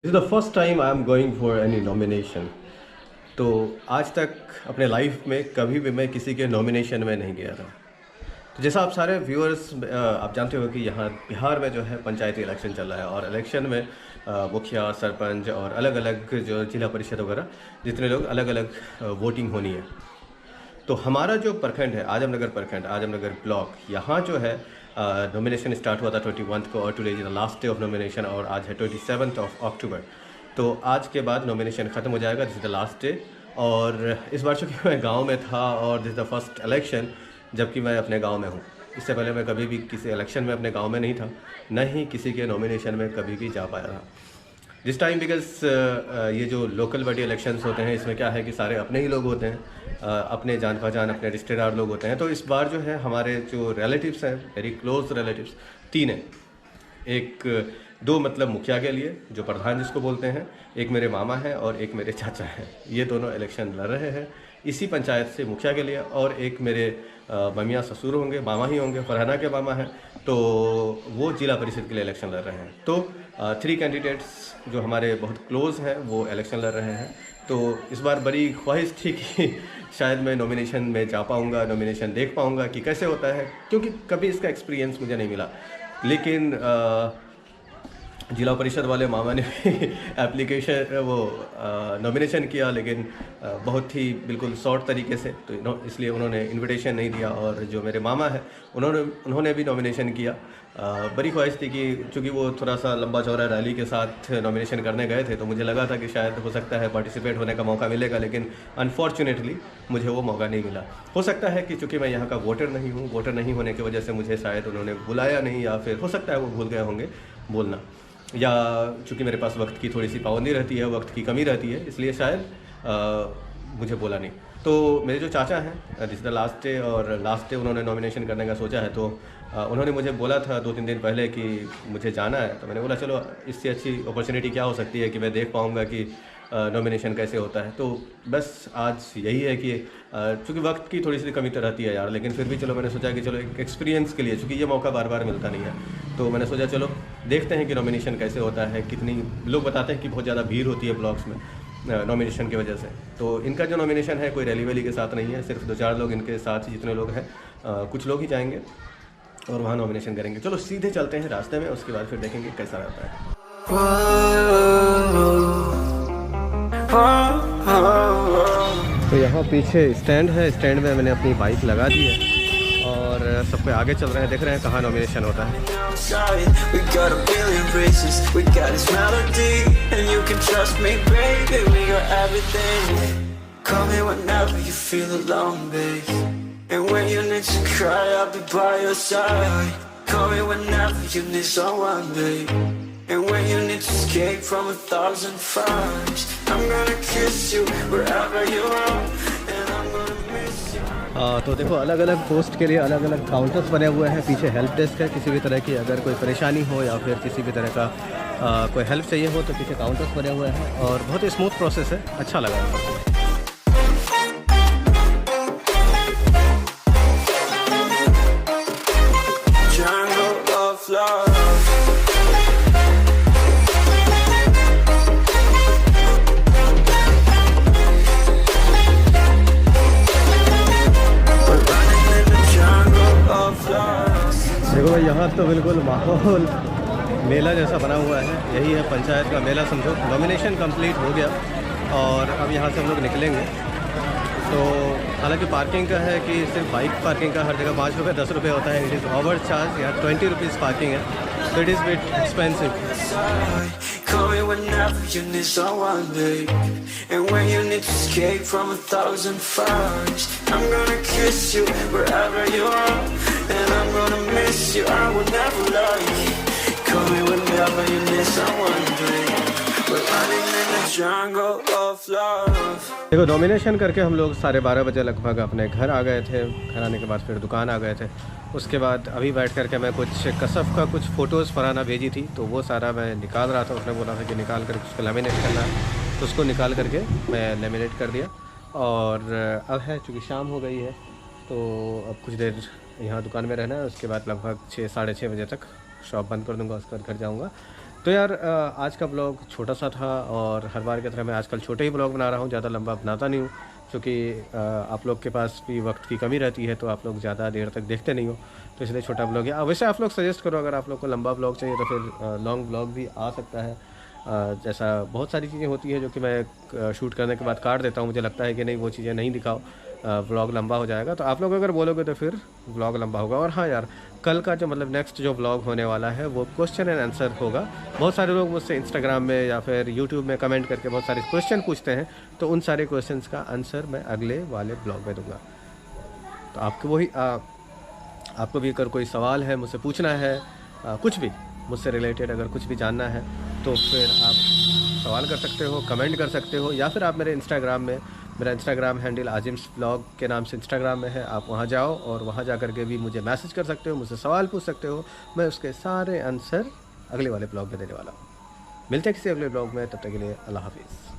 Is the first time I am going for any nomination. तो आज तक अपने लाइफ में कभी भी मैं किसी के नॉमिनेशन में नहीं गया था। तो जैसा आप सारे व्यूअर्स आप जानते हो कि यहाँ बिहार में जो है पंचायती इलेक्शन चल रहा है और इलेक्शन में मुखिया, सरपंच और अलग अलग जो जिला परिषद वगैरह जितने लोग अलग अलग वोटिंग होनी है। तो हमारा जो प्रखंड है आजमनगर प्रखंड, आजमनगर ब्लॉक, यहाँ जो है नॉमिनेशन स्टार्ट हुआ था 21 को और today is the last day of nomination और आज है 27 अक्टूबर। तो आज के बाद नॉमिनेशन ख़त्म हो जाएगा, this is the last day. और इस बार चूँकि मैं गांव में था और this is the first election जबकि मैं अपने गांव में हूँ। इससे पहले मैं कभी भी किसी इलेक्शन में अपने गांव में नहीं था, न ही किसी के नॉमिनेशन में कभी भी जा पाया था दिस टाइम बिकॉज ये जो लोकल बॉडी इलेक्शंस होते हैं इसमें क्या है कि सारे अपने ही लोग होते हैं, अपने जान पहचान अपने रिश्तेदार लोग होते हैं। तो इस बार जो है हमारे जो रिलेटिव्स हैं, वेरी क्लोज रिलेटिव्स 3 हैं। दो मतलब मुखिया के लिए जो प्रधान जिसको बोलते हैं, एक मेरे मामा हैं और एक मेरे चाचा हैं। ये दोनों इलेक्शन लड़ रहे हैं इसी पंचायत से मुखिया के लिए, और एक मेरे ममिया ससुर होंगे, मामा ही होंगे, फरहाना के मामा हैं, तो वो जिला परिषद के लिए इलेक्शन लड़ रहे हैं। तो 3 कैंडिडेट्स जो हमारे बहुत क्लोज हैं वो इलेक्शन लड़ रहे हैं। तो इस बार बड़ी ख्वाहिश थी कि शायद मैं नॉमिनेशन में जा पाऊँगा, नॉमिनेशन देख पाऊँगा कि कैसे होता है, क्योंकि कभी इसका एक्सपीरियंस मुझे नहीं मिला। लेकिन जिला परिषद वाले मामा ने भी एप्लीकेशन नॉमिनेशन किया, लेकिन बहुत ही बिल्कुल शॉर्ट तरीके से, तो इसलिए उन्होंने इनविटेशन नहीं दिया। और जो मेरे मामा है उन्होंने भी नॉमिनेशन किया। बड़ी ख्वाहिश थी कि चूँकि वो थोड़ा सा लंबा चौड़ा रैली के साथ नॉमिनेशन करने गए थे, तो मुझे लगा था कि शायद हो सकता है पार्टिसिपेट होने का मौका मिलेगा, लेकिन अनफॉर्चुनेटली मुझे वो मौका नहीं मिला। हो सकता है कि चूँकि मैं यहाँ का वोटर नहीं हूँ, वोटर नहीं होने की वजह से मुझे शायद उन्होंने बुलाया नहीं, या फिर हो सकता है वो भूल गए होंगे बोलना, या चूँकि मेरे पास वक्त की थोड़ी सी पाबंदी रहती है, वक्त की कमी रहती है, इसलिए शायद मुझे बोला नहीं। तो मेरे जो चाचा हैं, दिस द लास्ट डे, और लास्ट डे उन्होंने नॉमिनेशन करने का सोचा है, तो उन्होंने मुझे बोला था 2-3 दिन पहले कि मुझे जाना है। तो मैंने बोला चलो, इससे अच्छी अपॉर्चुनिटी क्या हो सकती है कि मैं देख पाऊँगा कि नॉमिनेशन कैसे होता है। तो बस आज यही है कि चूँकि वक्त की थोड़ी सी कमी तो रहती है यार, लेकिन फिर भी चलो मैंने सोचा कि चलो एक एक्सपीरियंस के लिए, चूँकि ये मौका बार बार मिलता नहीं है, तो मैंने सोचा चलो देखते हैं कि नॉमिनेशन कैसे होता है। कितनी लोग बताते हैं कि बहुत ज़्यादा भीड़ होती है ब्लॉक्स में नॉमिनेशन की वजह से। तो इनका जो नॉमिनेशन है कोई रैली वैली के साथ नहीं है, सिर्फ 2-4 लोग इनके साथ ही जितने लोग हैं, कुछ लोग ही जाएंगे और वहाँ नॉमिनेशन करेंगे। चलो सीधे चलते हैं रास्ते में, उसके बाद फिर देखेंगे कैसा रहता है। तो यहाँ पीछे स्टैंड है, स्टैंड में मैंने अपनी बाइक लगा दी है और सब पे आगे चल रहे हैं, देख रहे हैं कहाँ नॉमिनेशन होता है। And when you need to cry, I'll be by your side. Call me whenever you need someone, babe. And when you need to escape from 1,000 fires, I'm gonna kiss you wherever you are, and I'm gonna miss you. तो देखो अलग अलग post के लिए अलग अलग counters बने हुए हैं। पीछे हेल्प डेस्क है, किसी भी तरह की अगर कोई परेशानी हो या फिर किसी भी तरह का कोई हेल्प चाहिए हो तो पीछे काउंटर्स बने हुए हैं और बहुत ही स्मूथ प्रोसेस है, अच्छा लगा। देखो भाई यहाँ तो बिल्कुल माहौल मेला जैसा बना हुआ है, यही है पंचायत का मेला समझो। नॉमिनेशन कंप्लीट हो गया और अब यहाँ से हम लोग निकलेंगे। तो हालांकि पार्किंग का है कि सिर्फ बाइक पार्किंग का हर जगह 5 रुपये 10 रुपये होता है, इट इज़ ओवर चार्ज। यहाँ 20 रुपीज़ पार्किंग है, so it is a bit expensive. Call me whenever you need someone, babe. And when you need to escape from 1,000 fires, I'm gonna kiss you wherever you are, and I'm gonna miss you. I will never lie. Call me whenever you need someone, babe. We're running in the jungle of love. देखो nomination करके हम लोग 12:30 बजे लगभग अपने घर आ गए थे। घर आने के बाद फिर दुकान आ गए थे। उसके बाद अभी बैठ कर के मैं कुछ कसफ का कुछ फ़ोटोज़ फरहाना भेजी थी, तो वो सारा मैं निकाल रहा था। उसने बोला था कि निकाल कर उसको लेमिनेट करना है, तो उसको निकाल करके मैं लेमिनेट कर दिया। और अब है चूँकि शाम हो गई है, तो अब कुछ देर यहाँ दुकान में रहना है। उसके बाद लगभग 6 साढ़े 6 बजे तक शॉप बंद कर दूँगा, उसके बाद घर जाऊँगा। तो यार आज का ब्लॉग छोटा सा था और हर बार की तरह मैं आजकल छोटे ही ब्लॉग बना रहा हूँ, ज़्यादा लंबा बनाता नहीं हूँ क्योंकि आप लोग के पास भी वक्त की कमी रहती है, तो आप लोग ज़्यादा देर तक देखते नहीं हो, तो इसलिए छोटा ब्लॉग है। वैसे आप लोग सजेस्ट करो, अगर आप लोग को लंबा ब्लॉग चाहिए तो फिर लॉन्ग ब्लॉग भी आ सकता है। जैसा बहुत सारी चीज़ें होती हैं जो कि मैं शूट करने के बाद काट देता हूँ, मुझे लगता है कि नहीं वो चीज़ें नहीं दिखाओ, व्लॉग लंबा हो जाएगा। तो आप लोग अगर बोलोगे तो फिर व्लॉग लंबा होगा। और हाँ यार, कल का जो मतलब नेक्स्ट जो व्लॉग होने वाला है वो क्वेश्चन एंड आंसर होगा। बहुत सारे लोग मुझसे इंस्टाग्राम में या फिर यूट्यूब में कमेंट करके बहुत सारे क्वेश्चन पूछते हैं, तो उन सारे क्वेश्चंस का आंसर मैं अगले वाले ब्लॉग में दूंगा। तो आपको आपको भी अगर कोई सवाल है मुझसे पूछना है, कुछ भी मुझसे रिलेटेड अगर कुछ भी जानना है, तो फिर आप सवाल कर सकते हो, कमेंट कर सकते हो, या फिर आप मेरे इंस्टाग्राम में, मेरा इंस्टाग्राम हैंडल आजिम्स व्लॉग के नाम से इंस्टाग्राम में है, आप वहाँ जाओ और वहाँ जा कर के भी मुझे मैसेज कर सकते हो, मुझसे सवाल पूछ सकते हो। मैं उसके सारे आंसर अगले वाले ब्लॉग में देने वाला हूँ। मिलते हैं किसी अगले ब्लॉग में, तब तक के लिए अल्लाह हाफिज़।